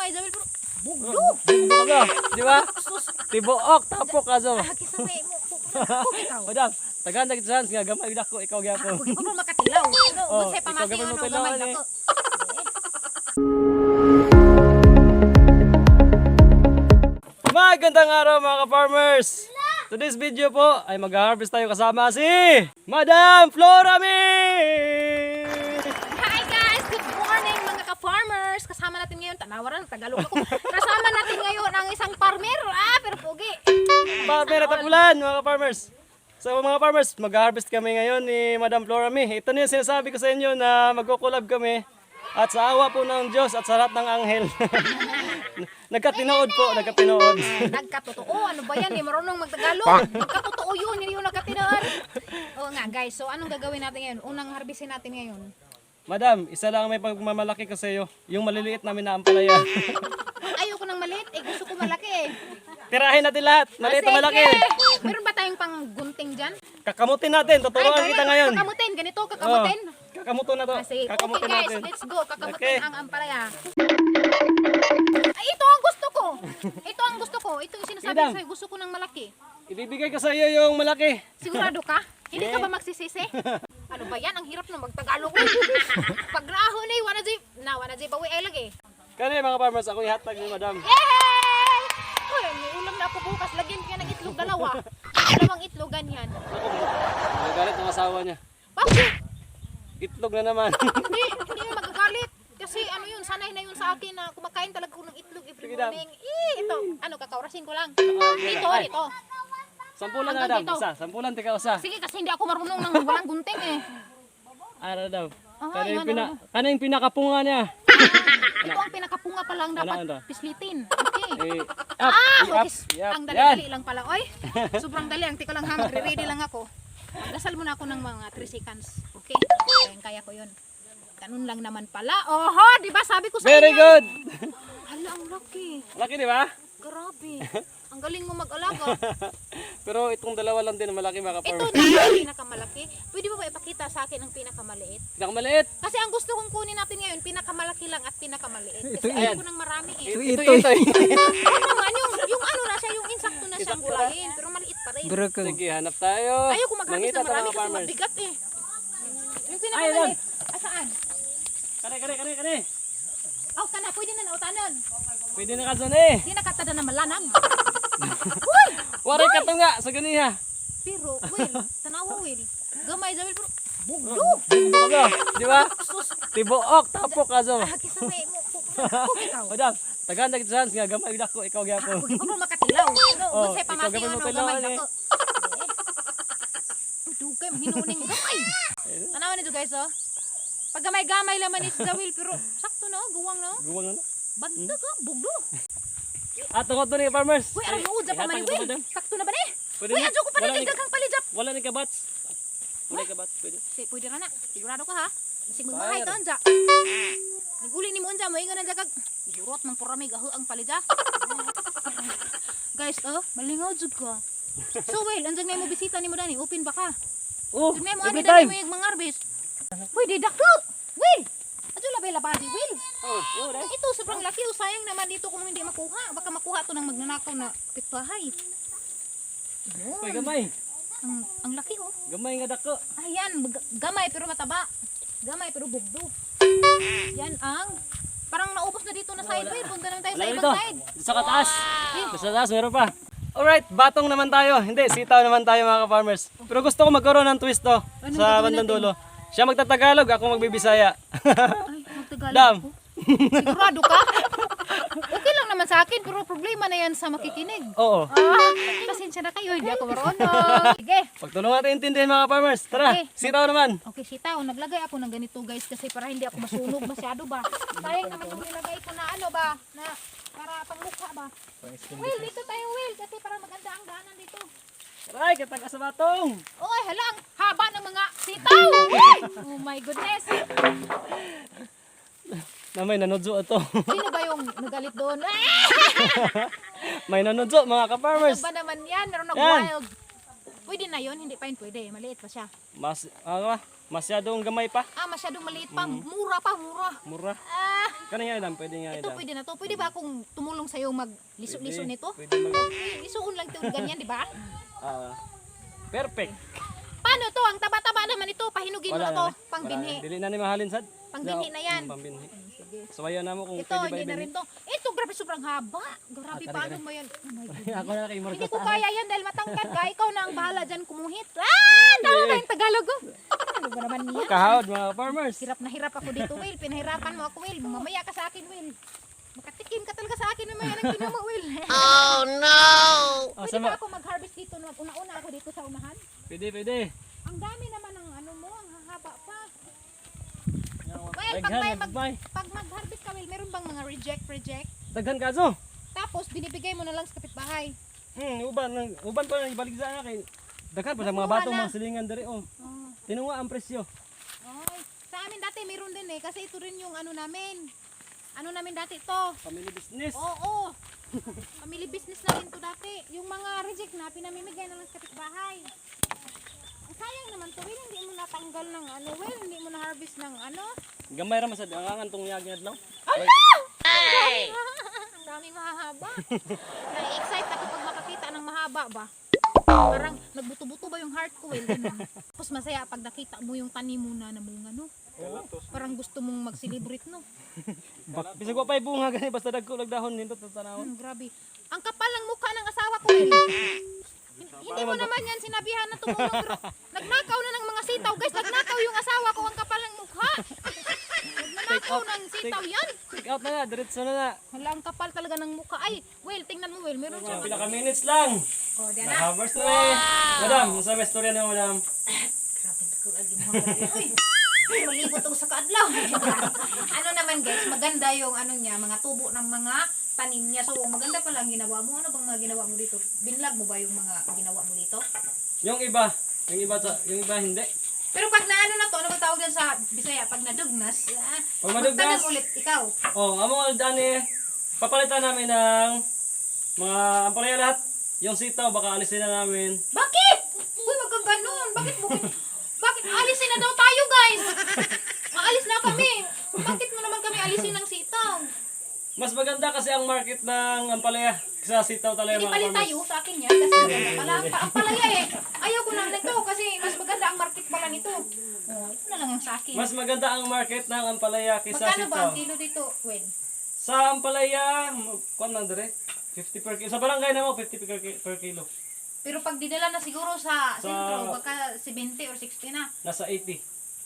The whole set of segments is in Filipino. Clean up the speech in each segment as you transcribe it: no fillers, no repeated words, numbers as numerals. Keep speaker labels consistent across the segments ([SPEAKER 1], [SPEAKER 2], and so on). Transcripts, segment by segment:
[SPEAKER 1] Gamay Zawil pero bugdo.
[SPEAKER 2] Bugdo ka, di ba? Tibuok, tapok ka so.
[SPEAKER 1] Kisa may mo. Okay ka.
[SPEAKER 2] Madam, tagahan na kita chance nga gamay dako ikaw gyapon.
[SPEAKER 1] Okay pa makatilaw. Ano,
[SPEAKER 2] Oh,
[SPEAKER 1] unsay
[SPEAKER 2] ikaw
[SPEAKER 1] pamati
[SPEAKER 2] gamay mo
[SPEAKER 1] ano
[SPEAKER 2] tilaw,
[SPEAKER 1] gamay
[SPEAKER 2] eh.
[SPEAKER 1] dako.
[SPEAKER 2] Magandang araw mga ka-farmers! Today's video po ay mag-harvest tayo kasama si Madam Florami!
[SPEAKER 1] Hi guys! Good morning mga ka-farmers! Kasama natin ngayon, tanawaran, Tagalog ako. Kasama natin ngayon ang isang farmer. Pero pogi.
[SPEAKER 2] Farmer at Tapulan mga ka-farmers! So mga farmers, mag-harvest kami ngayon ni Madam Florami. Ito na yung sinasabi ko sa inyo na magkukulab kami. At sa awa po ng Diyos at sa lahat ng anghel. Nagkatinood po, nagkatinood.
[SPEAKER 1] Nagkatotoo. Ano ba yan? Marunong magtagalog. Nagkatotoo yun. Yun yung nagkatinood. Oo nga guys. So anong gagawin natin ngayon? Unang harvestin natin ngayon.
[SPEAKER 2] Madam, isa lang may pagmamalaki ko sa iyo. Yung maliliit namin na ampalaya.
[SPEAKER 1] Ayoko ng maliit. Gusto ko malaki eh.
[SPEAKER 2] Tirahin natin lahat. Maliit na malaki.
[SPEAKER 1] Meron ba tayong pang gunting dyan?
[SPEAKER 2] Kakamutin natin. Tuturuan kita ngayon.
[SPEAKER 1] Kakamutin. Ganito, kakamutin.
[SPEAKER 2] Kakamuto na to.
[SPEAKER 1] Sige, okay
[SPEAKER 2] Kakamutin
[SPEAKER 1] guys,
[SPEAKER 2] natin.
[SPEAKER 1] let's go. Kakamutin
[SPEAKER 2] Okay.
[SPEAKER 1] ang ampalaya. Ay, ito ang gusto ko. Ito ang gusto ko. Ito yung sinasabi
[SPEAKER 2] Idam.
[SPEAKER 1] ko sa'yo. Gusto ko ng malaki.
[SPEAKER 2] Ibibigay ko sa iyo yung malaki.
[SPEAKER 1] Sigurado ka? Hindi ka ba magsisisi? Ano ba yan? Ang hirap na magtagalog. Pagrahon eh, wana jay bawi ay lagi.
[SPEAKER 2] Kani mga farmers, ako ihatag ni Madam.
[SPEAKER 1] Yay! Uy, may ulam na ako bukas. Lagyan ko yan ng itlog dalawa. Dalawang itlog ganyan.
[SPEAKER 2] Nagalit ng asawa niya.
[SPEAKER 1] Bakit?
[SPEAKER 2] Itlog na naman.
[SPEAKER 1] Hindi mo magagalit. Kasi ano yun, sanay na yun sa akin na kumakain talaga ko ng itlog every
[SPEAKER 2] Sige, Dam.
[SPEAKER 1] morning. Ito, ano, kakaurasin ko lang.
[SPEAKER 2] Ay.
[SPEAKER 1] Dito.
[SPEAKER 2] Sampulan na
[SPEAKER 1] Hanggang
[SPEAKER 2] Madam.
[SPEAKER 1] dito.
[SPEAKER 2] Isa. Sampulan tika usa.
[SPEAKER 1] Sige, kasi hindi ako marunong ng walang gunting eh.
[SPEAKER 2] Ano daw?
[SPEAKER 1] Ah,
[SPEAKER 2] Kani yung
[SPEAKER 1] yan,
[SPEAKER 2] kani yung pinakapunga niya.
[SPEAKER 1] Ito ang pinakapunga pa lang dapat
[SPEAKER 2] Ano?
[SPEAKER 1] pislitin. Okay.
[SPEAKER 2] Eh,
[SPEAKER 1] Okay.
[SPEAKER 2] Yap.
[SPEAKER 1] Ang dali-dali lang pala. Oy, sobrang dali. Ang tiko lang ha, magre-ready lang ako. Magdasal muna ako ng mga 3 seconds. Okay? Kaya ko yun. Ganun lang naman pala. Oho, di ba sabi ko sa
[SPEAKER 2] Very
[SPEAKER 1] inyo?
[SPEAKER 2] good.
[SPEAKER 1] Hala, ang laki.
[SPEAKER 2] Laki di ba?
[SPEAKER 1] Grabe. Ang galing mo mag-alaga.
[SPEAKER 2] Pero itong dalawa lang din malaki mga
[SPEAKER 1] Ito
[SPEAKER 2] farmers.
[SPEAKER 1] na ang pinakamalaki. Pwede mo ba ipakita sa akin ang pinakamaliit?
[SPEAKER 2] Pinakamaliit.
[SPEAKER 1] Kasi ang gusto kong kunin natin ngayon, pinakamalaki lang at pinakamaliit. Kasi
[SPEAKER 2] Ayan.
[SPEAKER 1] ayaw ko ng marami eh.
[SPEAKER 2] Ito.
[SPEAKER 1] Oo naman, yung ano na siya, yung insakto na siyang
[SPEAKER 2] Insakto na.
[SPEAKER 1] gulayin. Pero maliit pa rin.
[SPEAKER 2] Sige, hanap tayo.
[SPEAKER 1] Ayaw ko mag-harvest
[SPEAKER 2] Mangita
[SPEAKER 1] ng
[SPEAKER 2] tayo,
[SPEAKER 1] marami
[SPEAKER 2] mga
[SPEAKER 1] kasi
[SPEAKER 2] farmers.
[SPEAKER 1] mabigat eh. Yung
[SPEAKER 2] Ay,
[SPEAKER 1] pinakamaliit. Asaan?
[SPEAKER 2] Kani.
[SPEAKER 1] Aw ka na, pwede na nautanan.
[SPEAKER 2] Pwede na kasan eh.
[SPEAKER 1] Hindi nakatada na malanang.
[SPEAKER 2] Waray ka to nga sa ganiha.
[SPEAKER 1] Pero, Will, tanawa Will. Gamay Zawil, pero bugdo.
[SPEAKER 2] Bugdo ka, di ba?
[SPEAKER 1] Sus,
[SPEAKER 2] Tibuok, tapok ka so.
[SPEAKER 1] kisa may mo. Kung ikaw.
[SPEAKER 2] Madam, tagahan na kita chance nga gamay dako ikaw gyapon.
[SPEAKER 1] Huwag pa makatilaw. Ano,
[SPEAKER 2] Oh,
[SPEAKER 1] unsay
[SPEAKER 2] ikaw
[SPEAKER 1] pamati
[SPEAKER 2] gamay mo
[SPEAKER 1] ano,
[SPEAKER 2] tilaw,
[SPEAKER 1] gamay
[SPEAKER 2] ano eh.
[SPEAKER 1] dako. Dugay, mahinuning gamay. Tanawa nito guys, oh. Pag gamay-gamay laman ni si Zawil, pero sakto no, guwang no.
[SPEAKER 2] Guwang na.
[SPEAKER 1] Banda ka, bugdo.
[SPEAKER 2] At tungod to ni farmers.
[SPEAKER 1] Uy, aram nuod sa
[SPEAKER 2] Ihatag
[SPEAKER 1] pamay,
[SPEAKER 2] ito,
[SPEAKER 1] Will.
[SPEAKER 2] madam.
[SPEAKER 1] Sakto na ba ni?
[SPEAKER 2] Pwede
[SPEAKER 1] Uy,
[SPEAKER 2] na.
[SPEAKER 1] adyo ko pa
[SPEAKER 2] Wala
[SPEAKER 1] rin
[SPEAKER 2] ni-
[SPEAKER 1] daghang palijap.
[SPEAKER 2] Wala ni kabats. Wala ni kabats, pwede.
[SPEAKER 1] Pwede ra na. Sigurado ka ha. Bisig magbahay ka anja. Niguli ni mo anja, moingon anja kag durot mang puramig aho ang palija. Guys, malingaw jud ka. So, Will, anjang may mo bisita ni mo dani, open ba ka?
[SPEAKER 2] Oh,
[SPEAKER 1] Tignan mo
[SPEAKER 2] every
[SPEAKER 1] ani dani
[SPEAKER 2] time.
[SPEAKER 1] mo yung mga harvest. Pwede dako. Will. Adyo labay labadi, Will.
[SPEAKER 2] Oh, yun eh.
[SPEAKER 1] Ito sobrang laki, sayang naman dito kung hindi makuha. Baka makuha to ng magnanakaw na pitbahay.
[SPEAKER 2] Uy, gamay.
[SPEAKER 1] Ang laki oh.
[SPEAKER 2] Gamay nga dako.
[SPEAKER 1] Ayan, gamay pero mataba. Gamay pero bugdo. Yan ang parang naubos na dito na side way. Punta naman tayo sa
[SPEAKER 2] Wala
[SPEAKER 1] ibang
[SPEAKER 2] dito.
[SPEAKER 1] side.
[SPEAKER 2] Sa kataas. Sa taas meron pa. Alright, batong naman tayo. Hindi, sitaw naman tayo mga ka-farmers. Pero gusto ko magkaroon ng twist to sa bandang dulo. Siya magtatagalog, ako magbibisaya.
[SPEAKER 1] Ay, magtagalog
[SPEAKER 2] Dam.
[SPEAKER 1] ako. Sigurado ka? Okay lang naman sa akin, pero problema na yan sa makikinig.
[SPEAKER 2] Oo.
[SPEAKER 1] Pasensya na kayo, hindi ako marunong. Sige.
[SPEAKER 2] Pagtulungan natin intindihin mga farmers. Tara,
[SPEAKER 1] Okay.
[SPEAKER 2] sitaw naman.
[SPEAKER 1] Okay, sitaw. Naglagay ako ng ganito guys kasi para hindi ako masunog masyado ba. Sayang naman itong nilagay ko na ano ba, na para pangmukha ba. Will, dito tayo Will, kasi para maganda ang daanan dito.
[SPEAKER 2] Aray, katag ka sa batong.
[SPEAKER 1] Oy, hala, ang haba ng mga sitaw! Uy! Oh my goodness!
[SPEAKER 2] Na may nanudso ito.
[SPEAKER 1] Sino ba yung nagalit doon?
[SPEAKER 2] May nanudso mga
[SPEAKER 1] Ano
[SPEAKER 2] ka-farmers.
[SPEAKER 1] ba naman yan? Meron ng
[SPEAKER 2] Yan.
[SPEAKER 1] wild. Pwede na yon, hindi pa yun pwede. Maliit pa siya.
[SPEAKER 2] Mas, ano ba? Masyadong gamay pa.
[SPEAKER 1] Masyadong maliit pa. Mura pa, mura.
[SPEAKER 2] Mura.
[SPEAKER 1] Ah,
[SPEAKER 2] Kani nga idam, pwede nga
[SPEAKER 1] ito
[SPEAKER 2] idam.
[SPEAKER 1] pwede na to. Pwede ba akong tumulong sa'yo mag-liso-liso
[SPEAKER 2] Pwede,
[SPEAKER 1] nito?
[SPEAKER 2] Pwede mag...
[SPEAKER 1] Lisuon lang ito ganyan, di ba?
[SPEAKER 2] Perfect.
[SPEAKER 1] Paano to? Ang taba-taba naman ito. Pahinugin mo na to. Pangbinhi.
[SPEAKER 2] Dili na ni mahalin sad.
[SPEAKER 1] Pangbinhi na yan.
[SPEAKER 2] Pambinhi.
[SPEAKER 1] Sige.
[SPEAKER 2] So ayan na mo kung
[SPEAKER 1] Ito,
[SPEAKER 2] pwede ba
[SPEAKER 1] hindi na
[SPEAKER 2] ibinhi.
[SPEAKER 1] rin to. Ito, grabe, sobrang haba. Grabe, paano mo yan? Oh my God.
[SPEAKER 2] Ako na kay
[SPEAKER 1] Hindi ko kaya yan dahil matangkad ka. Ikaw na ang bahala dyan kumuhit. Tama ba yung Tagalog ko? Ano ba naman niya?
[SPEAKER 2] Kahawd mga farmers.
[SPEAKER 1] Hirap na hirap ako dito, Will. Pinahirapan mo ako, Will. Mamaya ka sa akin, Will. Makatikim ka talaga sa akin mamaya ng kinama, Will.
[SPEAKER 3] Oh no!
[SPEAKER 1] Pwede ba ako mag-harvest dito? Una-una ako dito sa unahan?
[SPEAKER 2] Pwede.
[SPEAKER 1] Ang dami naman ng ano mo, ang hahaba pa. Well,
[SPEAKER 2] Daghan,
[SPEAKER 1] pag mag-harvest ka, Will, meron bang mga reject?
[SPEAKER 2] Daghan kaso.
[SPEAKER 1] Tapos, binibigay mo na lang sa kapitbahay.
[SPEAKER 2] Uban pa nang ibalik sa akin. Daghan pa sa mga
[SPEAKER 1] Nakuha
[SPEAKER 2] batong
[SPEAKER 1] na.
[SPEAKER 2] mga silingan diri oh.
[SPEAKER 1] Oh.
[SPEAKER 2] Tinuwa ang presyo.
[SPEAKER 1] Ay, sa amin dati meron din eh, kasi ito rin yung ano namin. Ano namin dati to?
[SPEAKER 2] Family business.
[SPEAKER 1] Oo. Family business namin to dati. Yung mga reject na, pinamimigay na lang sa kapitbahay. Ang sayang naman to, Will, hindi mo natanggal ng ano, Will, hindi mo na-harvest ng ano.
[SPEAKER 2] Gamay ra masad ang antong yagi adlaw.
[SPEAKER 3] Hey!
[SPEAKER 1] Ang daming mahahaba. Na-excite ako pag makakita ng mahaba ba? Parang nagbuto-buto ba yung heart ko, Will? Ganun. Tapos masaya pag nakita mo yung tanim mo na namunga, no? Parang gusto mong mag-celebrate, no?
[SPEAKER 2] Bisag wa pay bunga gani basta dagko lag dahon nindot sa tanawon.
[SPEAKER 1] Grabe. Ang kapal ng mukha ng asawa ko, Will. Hindi mo naman yan sinabihan na tumulong, pero nagnakaw na ng mga sitaw. Guys, nagnakaw yung asawa ko, ang kapal ng mukha. Nagnakaw ng sitaw yan.
[SPEAKER 2] Take out na diretso na.
[SPEAKER 1] Hala, ang kapal talaga ng mukha. Ay, Will, tingnan mo, Will. Meron siya.
[SPEAKER 2] Mga pila ka minutes lang.
[SPEAKER 1] Oh, diyan na.
[SPEAKER 2] Na-harvest na eh. Madam, unsa may storya niyo, madam?
[SPEAKER 1] Grabe ko agin mo. Uy, malibot ako sa kaadlaw. Ano naman guys, maganda yung ano niya, mga tubo ng mga tanim niya. So, maganda pala ang ginawa mo. Ano bang mga ginawa mo dito? Binlag mo ba yung mga ginawa mo dito?
[SPEAKER 2] Yung iba hindi.
[SPEAKER 1] Pero pag naano na to, ano ba tawag din sa Bisaya? Pag nadugnas,
[SPEAKER 2] Pag madugnas.
[SPEAKER 1] magtanong ulit ikaw.
[SPEAKER 2] Oh, amo dani papalitan namin ng mga ampalaya lahat. Yung sitaw baka alisin na namin.
[SPEAKER 1] Bakit? Uy, wag kang ganun. Bakit alisin na daw tayo, guys? Maalis na kami. Bakit mo naman kami alisin ng sitaw?
[SPEAKER 2] Mas maganda kasi ang market ng ampalaya sa sitaw talaga
[SPEAKER 1] Hindi
[SPEAKER 2] mga
[SPEAKER 1] palit
[SPEAKER 2] farmers.
[SPEAKER 1] tayo sa akin yan kasi maganda pala ang palaya eh. Ayaw ko lang nito kasi mas maganda ang market pala nito. Oh, ito na lang ang sa akin.
[SPEAKER 2] Mas maganda ang market ng ampalaya kaysa
[SPEAKER 1] Magkano ba
[SPEAKER 2] sitaw.
[SPEAKER 1] ang kilo dito, Gwen?
[SPEAKER 2] Sa ampalaya, kuan na dire? 50 per kilo. Sa barangay na mo 50 per kilo.
[SPEAKER 1] Pero pag dinala na siguro sa
[SPEAKER 2] Sa-
[SPEAKER 1] sentro, baka 70 or 60 na.
[SPEAKER 2] Nasa 80.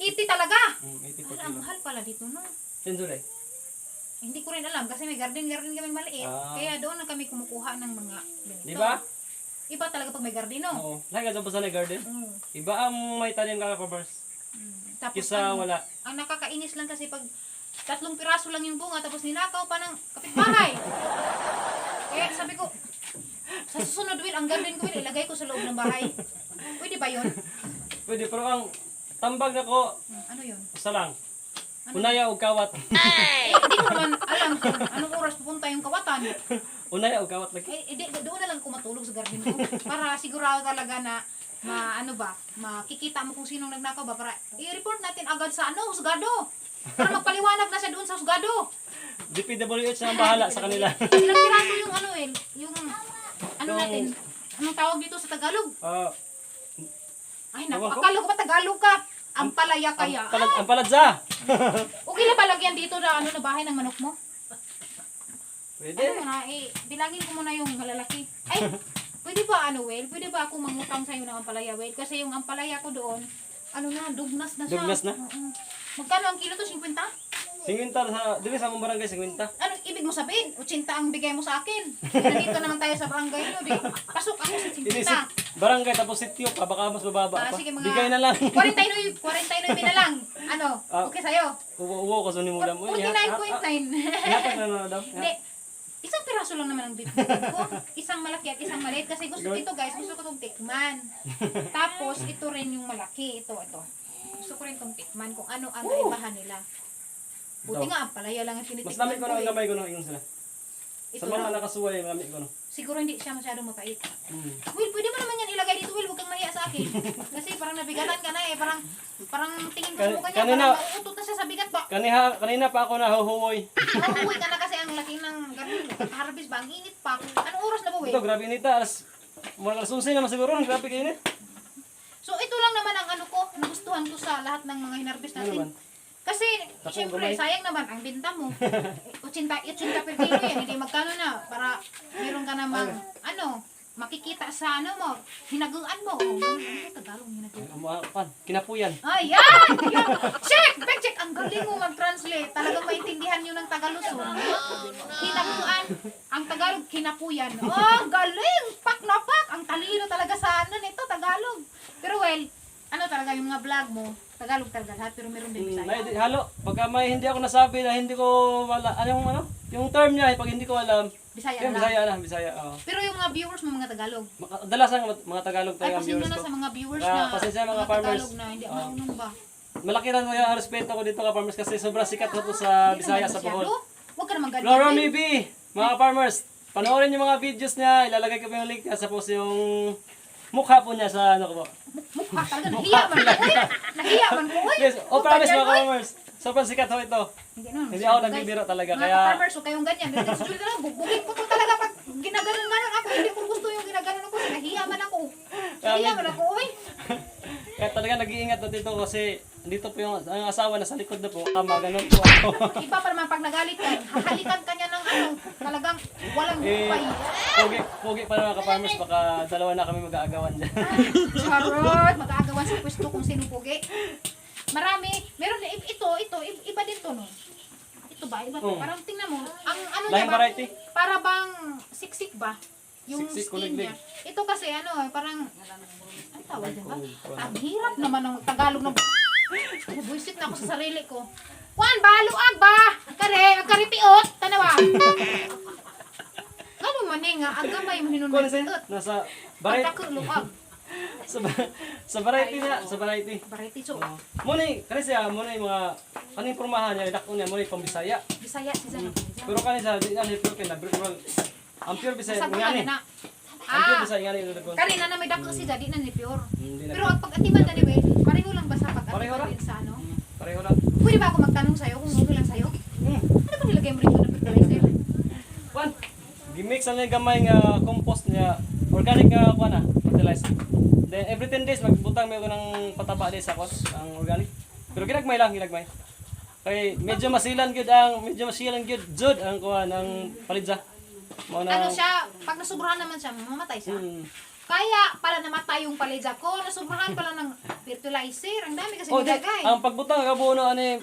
[SPEAKER 1] 80 talaga!
[SPEAKER 2] 80 per
[SPEAKER 1] Ang
[SPEAKER 2] kilo.
[SPEAKER 1] mahal pala dito, no?
[SPEAKER 2] Sensory.
[SPEAKER 1] Hindi ko rin alam kasi may garden kami maliit.
[SPEAKER 2] Ah.
[SPEAKER 1] Kaya doon na kami kumukuha ng mga ganito.
[SPEAKER 2] Di ba?
[SPEAKER 1] Iba talaga pag may garden, no?
[SPEAKER 2] Oo. Lahi ka sa garden.
[SPEAKER 1] Mm.
[SPEAKER 2] Iba ang may tanim ka farmers.
[SPEAKER 1] Tapos
[SPEAKER 2] Kisa wala.
[SPEAKER 1] ang nakakainis lang kasi pag 3 piraso lang yung bunga tapos ninakaw pa ng kapitbahay. Kaya sabi ko, sa susunod Will, ang garden ko Will, ilagay ko sa loob ng bahay. Pwede ba yun?
[SPEAKER 2] Pwede pero ang tambag na ko
[SPEAKER 1] Ano yun?
[SPEAKER 2] isa lang. Unaya og kawat.
[SPEAKER 1] Hindi ko naman alam kung anong oras pupunta yung kawatan.
[SPEAKER 2] Unaya og kawat lagi.
[SPEAKER 1] Doon na lang ako matulog sa garden ko. Para sigurado talaga na makikita mo kung sinong nagnakaw ba. Para i-report natin agad sa husgado. Para magpaliwanag na siya doon sa husgado.
[SPEAKER 2] DPWH na ang bahala sa kanila.
[SPEAKER 1] Ilang piraso yung yung ano natin, anong tawag dito sa Tagalog? Ay naku,
[SPEAKER 2] Ewan ko.
[SPEAKER 1] akala ko ba Tagalog ka? Ampalaya kaya.
[SPEAKER 2] Ang paladza.
[SPEAKER 1] Okay na ba lagyan dito na na bahay ng manok mo?
[SPEAKER 2] Pwede.
[SPEAKER 1] Ano na, bilangin ko muna yung malalaki. Ay, pwede ba Will? Pwede ba akong mangutang sa'yo ng ampalaya, Will? Kasi yung ampalaya ko doon, dugnas na siya.
[SPEAKER 2] Dugnas na?
[SPEAKER 1] Oo. Magkano ang kilo to? 50?
[SPEAKER 2] 50 sa dili sa among barangay 50.
[SPEAKER 1] Ano ibig mo sabihin? 80 ang bigay mo sa akin. Nandito naman tayo sa barangay no, di? Pasok ako sa 50.
[SPEAKER 2] Inisip barangay tapos sityo pa baka mas mababa pa.
[SPEAKER 1] Sige mga
[SPEAKER 2] Bigay na lang.
[SPEAKER 1] 49 na lang. Ano? Okay sa'yo?
[SPEAKER 2] Uwo ko sa nimulam mo.
[SPEAKER 1] 49.9.
[SPEAKER 2] Ihatag na na daw.
[SPEAKER 1] Hindi. Isang piraso lang naman ang bibigyan ko. Isang malaki at isang maliit. Kasi gusto ito guys, gusto ko itong tikman. Tapos ito rin yung malaki. Ito. Gusto ko rin itong tikman kung ano ang kaibahan nila. Buti nga, ang palaya lang ang tinitikman
[SPEAKER 2] Mas lamig ko na ang
[SPEAKER 1] eh.
[SPEAKER 2] gamay ko ng ingon sila.
[SPEAKER 1] Ito
[SPEAKER 2] Sa mga
[SPEAKER 1] na.
[SPEAKER 2] nakasuway ang lami ko no.
[SPEAKER 1] Siguro hindi siya masyadong mapait.
[SPEAKER 2] Hmm.
[SPEAKER 1] Will, pwede mo naman yan ilagay dito, Will. Huwag kang mahiya sa akin. Kasi parang nabigatan ka na eh. Parang tingin ko sa mukha niya.
[SPEAKER 2] Kanina-
[SPEAKER 1] Parang mauutot na siya sa bigat ba?
[SPEAKER 2] Kanina pa ako nahuhuwoy.
[SPEAKER 1] Nauuwi ka na kasi ang laki ng garden. Harvest ba? Ang init pa. Anong oras na ba, Will?
[SPEAKER 2] Ito, grabe inita. Mga alas 11 naman siguro. Ang grabe kayo init.
[SPEAKER 1] So ito lang naman ang ano ko, nagustuhan ko sa lahat ng mga hinarvest
[SPEAKER 2] Ano naman?
[SPEAKER 1] natin. Kasi,
[SPEAKER 2] Takong
[SPEAKER 1] syempre,
[SPEAKER 2] gamay.
[SPEAKER 1] sayang naman ang binta mo. 80 per kilo yan, hindi magkano na para meron ka namang, makikita sa mo, hinaguan mo. Ano Tagalog hinaguan?
[SPEAKER 2] Kinapuyan.
[SPEAKER 1] Ayan! Check! Back check! Ang galing mo mag-translate. Talagang maintindihan nyo ng Tagalusong. Hinaguan. Ang Tagalog, kinapuyan. Oh, galing! Pak na pak! Ang talino talaga sa nito, Tagalog. Pero well, talaga yung mga vlog mo, Tagalog talaga lahat, pero meron din Bisaya.
[SPEAKER 2] Halo, pagka may hindi ako nasabi na hindi ko wala, yung term niya, pag hindi ko alam,
[SPEAKER 1] Bisaya
[SPEAKER 2] yung
[SPEAKER 1] lang.
[SPEAKER 2] Bisaya, oo.
[SPEAKER 1] Pero yung mga viewers mo, mga Tagalog.
[SPEAKER 2] Dalasan mga Tagalog
[SPEAKER 1] Ay,
[SPEAKER 2] tayo ang
[SPEAKER 1] pasensya
[SPEAKER 2] viewers
[SPEAKER 1] na
[SPEAKER 2] ko.
[SPEAKER 1] sa mga viewers
[SPEAKER 2] Ah,
[SPEAKER 1] na
[SPEAKER 2] pasensya mga farmers.
[SPEAKER 1] Tagalog na, hindi marunong ba?
[SPEAKER 2] Malaki na yung respeto ko dito ka farmers kasi sobrang sikat ko sa
[SPEAKER 1] Hindi
[SPEAKER 2] Bisaya
[SPEAKER 1] naman
[SPEAKER 2] sa
[SPEAKER 1] masyado.
[SPEAKER 2] Bohol.
[SPEAKER 1] Huwag ka naman ganyan.
[SPEAKER 2] Flora
[SPEAKER 1] eh.
[SPEAKER 2] Maybe, mga farmers, panoorin yung mga videos niya, ilalagay ko yung link sa post yung mukha po niya sa ano ko po.
[SPEAKER 1] Mukha talaga, nahiya man ko. Uy! Nahiya man ko. Uy!
[SPEAKER 2] Yes,
[SPEAKER 1] Huwag
[SPEAKER 2] promise
[SPEAKER 1] ganyan,
[SPEAKER 2] mga
[SPEAKER 1] uy.
[SPEAKER 2] farmers. Sobrang sikat ho ito.
[SPEAKER 1] Hindi naman.
[SPEAKER 2] Hindi ako
[SPEAKER 1] Guys,
[SPEAKER 2] nagbibiro talaga,
[SPEAKER 1] mga
[SPEAKER 2] kaya-
[SPEAKER 1] farmers, huwag kayong ganyan. Ganyan sa Julie talaga, bugbugin ko to talaga pag ginaganon-ganon ako. Hindi ko gusto yung ginaganon ako. Nahiya man ako. Nahiya man ako, uy.
[SPEAKER 2] Kaya talaga nag-iingat na dito kasi dito po yung ang asawa na sa likod na po. Tama, ganun po ako.
[SPEAKER 1] Iba pa naman pag nagalit ka, hahalikan ka niya ng talagang walang
[SPEAKER 2] Eh,
[SPEAKER 1] hupay.
[SPEAKER 2] pogi pa naman ka-farmers, baka dalawa na kami mag-aagawan dyan.
[SPEAKER 1] Charot! Mag-aagawan sa pwesto kung sino pugi. Marami. Meron na, iba din to, no? Ito ba? Iba to.
[SPEAKER 2] Oo.
[SPEAKER 1] Parang tingnan mo. Ang ano niya
[SPEAKER 2] Lahing
[SPEAKER 1] ba?
[SPEAKER 2] variety.
[SPEAKER 1] Para bang siksik ba? Yung
[SPEAKER 2] Siksik,
[SPEAKER 1] skin
[SPEAKER 2] kuliglig.
[SPEAKER 1] niya. Ito kasi parang, ano tawag din ba? Ang hirap naman ng Tagalog ng... Buisit na ako sa sarili ko. Juan, baluag ba? Agkaripiot. Tanawa. Ano man nga, agamay mo hinunod.
[SPEAKER 2] Kung sa'yo, nasa variety.
[SPEAKER 1] Agkakulukag.
[SPEAKER 2] Sa variety na, sa variety.
[SPEAKER 1] Variety. So,
[SPEAKER 2] Muna kasi muna yung mga kaning pormahan niya, dako niya muna yung pambisaya.
[SPEAKER 1] Bisaya si Zana.
[SPEAKER 2] Pero kanisa di na ni pure na ang pure bisaya
[SPEAKER 1] Sabi
[SPEAKER 2] ngani.
[SPEAKER 1] na.
[SPEAKER 2] Ang pure bisaya ngani ito ko.
[SPEAKER 1] Kanina na may dako si Jadi na ni Pure.
[SPEAKER 2] Hindi na.
[SPEAKER 1] Pero ang pag-atiman na ni We, pareho lang ba sa
[SPEAKER 2] Pareho
[SPEAKER 1] pag-atiman
[SPEAKER 2] lang.
[SPEAKER 1] din sa ano?
[SPEAKER 2] Pareho lang.
[SPEAKER 1] Pwede ba ako magtanong sa'yo kung okay lang sa'yo? Ano ba nilagay mo rito na fertilizer?
[SPEAKER 2] One. Gimix na niya gamay nga compost niya, organic nga kuan na, fertilizer. Then every 10 days magbutang may ko ng pataba din sa kos, ang organic. Pero ginagmay lang, ginagmay. Kay medyo masilan gyud jud ang kuan ang palidza. Mao na.
[SPEAKER 1] Ano siya, pag nasubrahan naman siya, mamamatay siya.
[SPEAKER 2] Hmm.
[SPEAKER 1] Kaya pala namatay yung palidza ko, nasubrahan pala ng fertilizer. Ang dami kasi
[SPEAKER 2] Oh, di,
[SPEAKER 1] nilagay.
[SPEAKER 2] ang pagbutang nga buo ani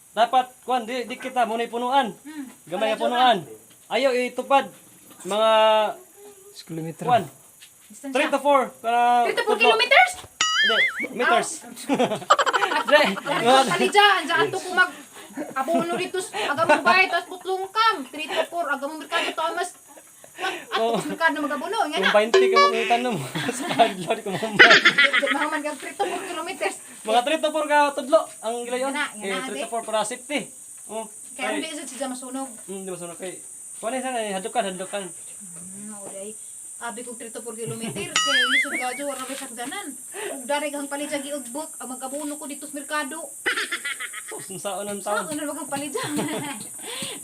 [SPEAKER 2] dapat kuan di kita mo punuan. Gamay nga punuan. Ayaw itupad mga kilometer. Kuan. 3
[SPEAKER 1] Distansya.
[SPEAKER 2] to 4 para
[SPEAKER 1] 3 to 4 kilometers?
[SPEAKER 2] Hindi, meters.
[SPEAKER 1] Hindi. Palidza, andyan to kung mag abono dito, aga mo bay, tapos butlong kam. 3 to 4, aga mo merkado, Thomas. At merkado na mag-abono. Nga
[SPEAKER 2] Kung
[SPEAKER 1] na.
[SPEAKER 2] 20 ka makitan mo sa kadlaw di ko mamay.
[SPEAKER 1] Mahaman kang 3 to 4 kilometers.
[SPEAKER 2] Mga 3 to 4 ka tudlo ang gilayon.
[SPEAKER 1] Yan na,
[SPEAKER 2] 3 to 4 para safety. Oh.
[SPEAKER 1] Kaya hindi siya masunog.
[SPEAKER 2] Hindi masunod kay. Kuan sana hadukan.
[SPEAKER 1] Oday. Abi kong 3 to 4 kilometer. Kaya lisod gadyo, wala rin sakdanan. Ug darig ang palidya giugbok, ang magkabuno ko dito sa merkado.
[SPEAKER 2] Kung saan ang
[SPEAKER 1] Sa
[SPEAKER 2] taon.
[SPEAKER 1] ano ba kang palidya?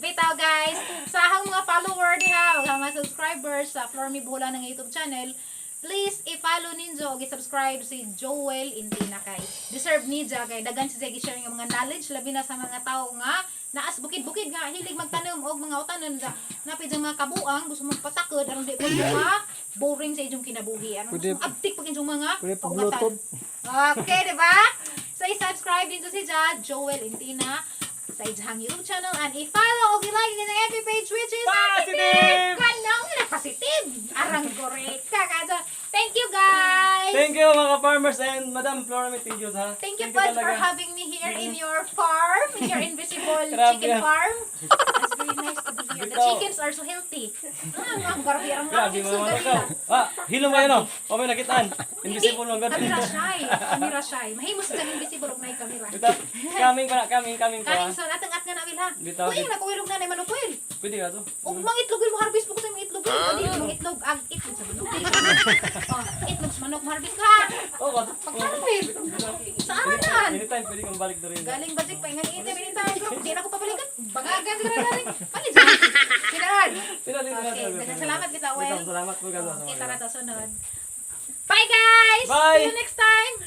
[SPEAKER 1] Bitaw guys, sa akong mga follower diha, ug mga subscribers sa Flormy Bola ng YouTube channel, please i-follow ninyo ug i-subscribe si Joel Intina kay deserve niya kay daghan siya gi-share nga mga knowledge labi na sa mga tao nga naas bukid-bukid nga hilig magtanom og mga utanon sa napid ang mga kabuang gusto magpatakod aron di po mga boring sa inyong kinabuhi aron gusto abtik pag inyong mga kaugatan. Okay, di ba? So i-subscribe din to si Joel Intina sa ijang YouTube channel and i-follow o i-like din ang FB page which is
[SPEAKER 2] Positive!
[SPEAKER 1] Kanang na positive! Arang correct ka kada. Thank you guys!
[SPEAKER 2] Thank you mga farmers and Madam Flora thank you ha.
[SPEAKER 1] Thank you Bud for
[SPEAKER 2] talaga.
[SPEAKER 1] having me here in your farm, in your invisible
[SPEAKER 2] Grabe
[SPEAKER 1] chicken
[SPEAKER 2] yan.
[SPEAKER 1] farm. It's very nice to be here. The
[SPEAKER 2] Bitaw.
[SPEAKER 1] chickens are so healthy. Ang barabi ang
[SPEAKER 2] Grabe mga manok ka. Hilom kayo no. O may nakitaan. Invisible mga god.
[SPEAKER 1] Kamera shy. Kamera shy. Mahimos sa invisible og nay kamera.
[SPEAKER 2] Ito, coming pa.
[SPEAKER 1] Kaning son atang at nga na wil ha.
[SPEAKER 2] Bitaw,
[SPEAKER 1] Uy, nakuwilog na ni Manukwil.
[SPEAKER 2] Pwede ka to.
[SPEAKER 1] O mga itlog mo harvest mo ko sa mga itlog. Pwede mga itlog itlog sa manok. Itlog sa manok harvest ka.
[SPEAKER 2] Oo ka.
[SPEAKER 1] Pag-harvest. Saan yan?
[SPEAKER 2] Anytime pwede kang balik na rin.
[SPEAKER 1] Galing budget pa ingan item anytime. Pero di na ako papalikan. Bangagan siguro na rin. Palit sa Sinahan. Okay, daghang salamat kita, Well.
[SPEAKER 2] Salamat po ka.
[SPEAKER 1] Kita na to sunod. Bye guys!
[SPEAKER 2] Bye!
[SPEAKER 1] See you next time!